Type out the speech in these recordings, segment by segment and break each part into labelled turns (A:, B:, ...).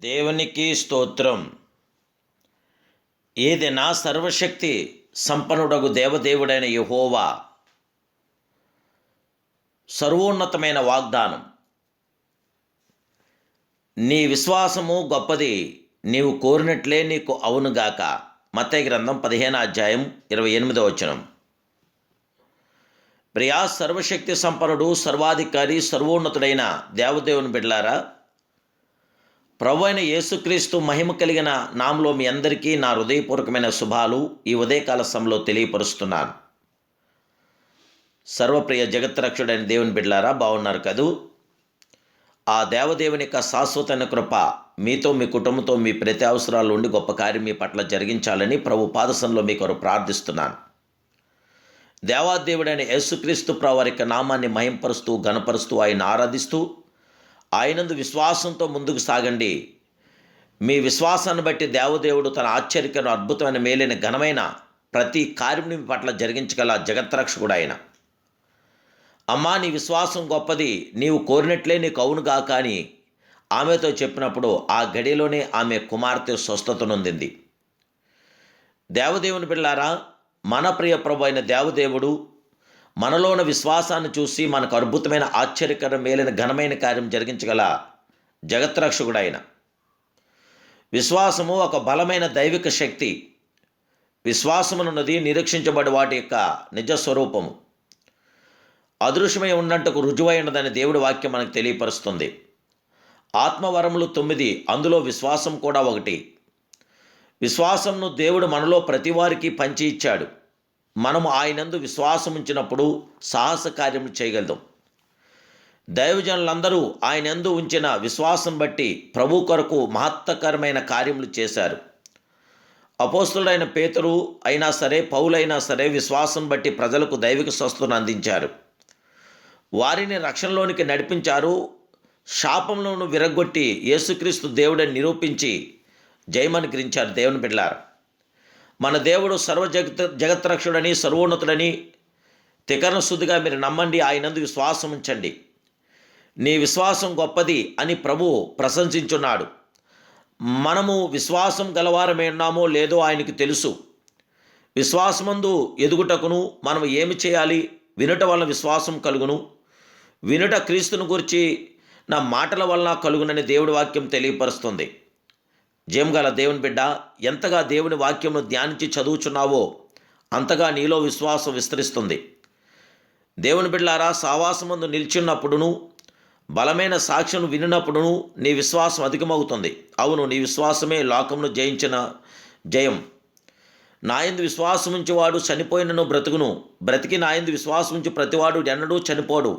A: దేవునికి స్తోత్రం. ఏదైనా సర్వశక్తి సంపన్నుడగు దేవదేవుడైన యెహోవా సర్వోన్నతమైన వాగ్దానం. నీ విశ్వాసము గొప్పది, నీవు కోరినట్లే నీకు అవునుగాక. మత్తయి గ్రంథం 15 అధ్యాయం 28 వచనం. ప్రియా సర్వశక్తి సంపన్నుడు, సర్వాధికారి, సర్వోన్నతుడైన దేవదేవుని బిడ్డలారా, ప్రభు అయిన యేసుక్రీస్తు మహిమ కలిగిన నామలో మీ అందరికీ నా హృదయపూర్వకమైన శుభాలు ఈ ఉదయకాల సమయంలో తెలియపరుస్తున్నాను. సర్వప్రియ జగత్రక్షుడైన దేవుని బిడ్డలారా, బాగున్నారు కదూ? ఆ దేవదేవుని యొక్క శాశ్వతమైన కృప మీతో, మీ కుటుంబంతో, మీ ప్రతి అవసరాలు ఉండి గొప్ప కార్యం మీ పట్ల జరిగించాలని ప్రభు పాదసంలో మీ కొరకు ప్రార్థిస్తున్నాను. దేవాదేవుడైన యేసుక్రీస్తు ప్రభు వారి యొక్క నామాన్ని మహింపరుస్తూ, ఘనపరుస్తూ, ఆయన ఆరాధిస్తూ, ఆయనందు విశ్వాసంతో ముందుకు సాగండి. మీ విశ్వాసాన్ని బట్టి దేవదేవుడు తన ఆశ్చర్యకరమైన, అద్భుతమైన, మేలైన, ఘనమైన ప్రతి కార్యం మీ పట్ల జరిగించగల జగత్రక్షకుడు ఆయన. అమ్మా, నీ విశ్వాసం గొప్పది, నీవు కోరినట్లే నీకు అవునుగాక అని ఆమెతో చెప్పినప్పుడు ఆ గడిలోనే ఆమె కుమార్తె స్వస్థత నొందింది. దేవదేవుని బిడ్డలారా, మన ప్రియ ప్రభు అయిన దేవదేవుడు మనలోని విశ్వాసాన్ని చూసి మనకు అద్భుతమైన, ఆశ్చర్యకర, మేలైన, ఘనమైన కార్యం జరిగించగల జగత్రక్షకుడు ఆయన. విశ్వాసము ఒక బలమైన దైవిక శక్తి. విశ్వాసమునున్నది నిరీక్షించబడి వాటి యొక్క నిజ స్వరూపము. అదృశ్యమై ఉన్నట్టుకు రుజువై ఉన్నదని దేవుడి వాక్యం మనకు తెలియపరుస్తుంది. ఆత్మవరములు 9, అందులో విశ్వాసం కూడా ఒకటి. విశ్వాసంను దేవుడు మనలో ప్రతి వారికి పంచి ఇచ్చాడు. మనము ఆయనందు విశ్వాసం ఉంచినప్పుడు సాహస కార్యములు చేయగలుగుతాం. దైవజనులందరూ ఆయనందు ఉంచిన విశ్వాసం బట్టి ప్రభు కొరకు మహత్తకరమైన కార్యములు చేశారు. అపోస్తులుడైన పేతురు అయినా సరే, పౌలైనా సరే విశ్వాసం బట్టి ప్రజలకు దైవిక స్వస్థతను అందించారు. వారిని రక్షణలోనికి నడిపించారు. శాపంలోను విరగొట్టి యేసుక్రీస్తు దేవుడని నిరూపించి జయమనుగ్రహించారు. దేవుని బిడ్డలారా, మన దేవుడు జగత్రక్షుడని, సర్వోన్నతుడని తికరణ శుద్ధిగా మీరు నమ్మండి. ఆయనందు విశ్వాసం ఉంచండి. నీ విశ్వాసం గొప్పది అని ప్రభువు ప్రశంసించున్నాడు. మనము విశ్వాసం గలవారమే ఉన్నామో లేదో ఆయనకు తెలుసు. విశ్వాసమందు ఎదుగుటకును మనం ఏమి చేయాలి? వినుట వలన విశ్వాసం కలుగును, వినుట క్రీస్తుని గురించి నా మాటల వలన కలుగునని దేవుడి వాక్యం తెలియపరుస్తుంది. జయముగల దేవుని బిడ్డ, ఎంతగా దేవుని వాక్యంను ధ్యానించి చదువుచున్నావో అంతగా నీలో విశ్వాసం విస్తరిస్తుంది. దేవుని బిడ్డలారా, సావాసమందు నిల్చున్నప్పుడును, బలమైన సాక్ష్యం వినినప్పుడును నీ విశ్వాసం అధికమవుతుంది. అవును, నీ విశ్వాసమే లోకమును జయించిన జయం. నాయందు విశ్వాసముంచువాడు చనిపోయినను బ్రతుకును, బ్రతికి నాయందు విశ్వాసముంచి ప్రతివాడు ఎన్నడూ చనిపోడు.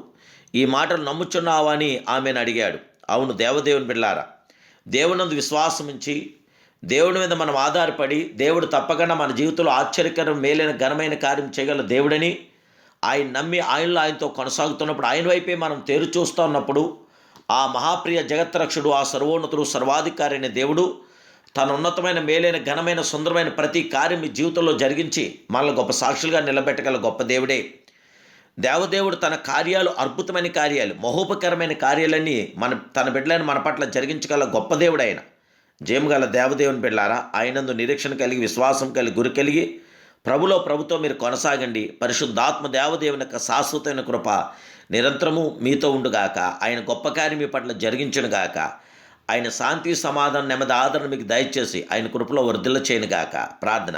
A: ఈ మాటలు నమ్ముచున్నావా అని ఆమెను అడిగాడు. అవును దేవదేవుని బిడ్డలారా, దేవునందు విశ్వాసముంచి దేవుడి మీద మనం ఆధారపడి, దేవుడు తప్పకుండా మన జీవితంలో ఆశ్చర్యకరం, మేలైన, ఘనమైన కార్యం చేయగల దేవుడని ఆయన నమ్మి ఆయనలో ఆయనతో కొనసాగుతున్నప్పుడు, ఆయన వైపే మనం తేరు చూస్తూ ఉన్నప్పుడు, ఆ మహాప్రియ జగత్రక్షుడు, ఆ సర్వోన్నతుడు, సర్వాధికారి అయిన దేవుడు తన ఉన్నతమైన, మేలైన, ఘనమైన, సుందరమైన ప్రతి కార్యం మీ జీవితంలో జరిగించి మనల్ని గొప్ప సాక్షులుగా నిలబెట్టగల గొప్ప దేవుడే. దేవదేవుడు తన కార్యాలు, అద్భుతమైన కార్యాలు, మహోపకరమైన కార్యాలన్నీ తన బిడ్డలను మన పట్ల జరిగించగల గొప్ప దేవుడు ఆయన. జయముగల దేవదేవుని బిడ్డలారా, ఆయనందు నిరీక్షణ కలిగి, విశ్వాసం కలిగి, గురి కలిగి ప్రభుతో మీరు కొనసాగండి. పరిశుద్ధాత్మ దేవదేవుని యొక్క శాశ్వతమైన కృప నిరంతరము మీతో ఉండుగాక. ఆయన గొప్ప కార్యం మీ పట్ల జరిగించునుగాక. ఆయన శాంతి, సమాధానం, నెమ్మది, ఆదరణ మీకు దయచేసి ఆయన కృపలో వర్ధిల్ల చేయనుగాక. ప్రార్థన.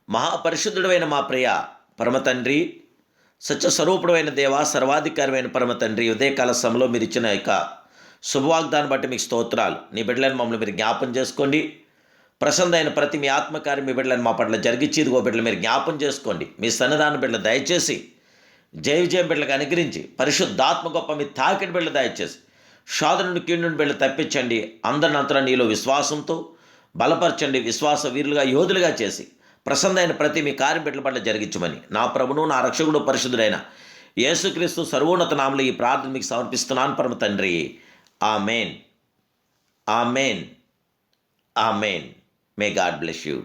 A: మహాపరిశుద్ధుడైన మా ప్రియ పరమ తండ్రి, సత్యస్వరూపుడైన దేవ, సర్వాధికారమైన పరమ తండ్రి, ఉదయకాల సమయంలో మీరు ఇచ్చిన యొక్క శుభవాగ్దాన్ని బట్టి మీకు స్తోత్రాలు. నీ బిడ్డలను మమ్మల్ని మీరు జ్ఞాపం చేసుకోండి. ప్రసన్న అయిన ప్రతి మీ ఆత్మకార్యం మీ బిడ్డలను మా పట్ల జరిగించి, ఇదిగో బిడ్డలు మీరు జ్ఞాపం చేసుకోండి. మీ సన్నిధాన బిడ్డలు దయచేసి జయ బిడ్డలకు అనుగ్రహించి, పరిశుద్ధాత్మ గొప్ప మీ తాకిడి బిడ్డలు దయచేసి శోధనుడి కీడు బిడ్డలు తప్పించండి. అందరినంతరం నీలో విశ్వాసంతో బలపరచండి. విశ్వాస వీరులుగా, యోధులుగా చేసి ప్రసన్నమైన ప్రతి మీ కార్యం బిడ్డల పట్ల జరిగించమని నా ప్రభును, నా రక్షకుడు, పరిశుద్ధుడైన యేసుక్రీస్తు సర్వోన్నత నామములో ఈ ప్రార్థన మీకు సమర్పిస్తున్నాను పరమ తండ్రి. Amen, amen, amen. May God bless you.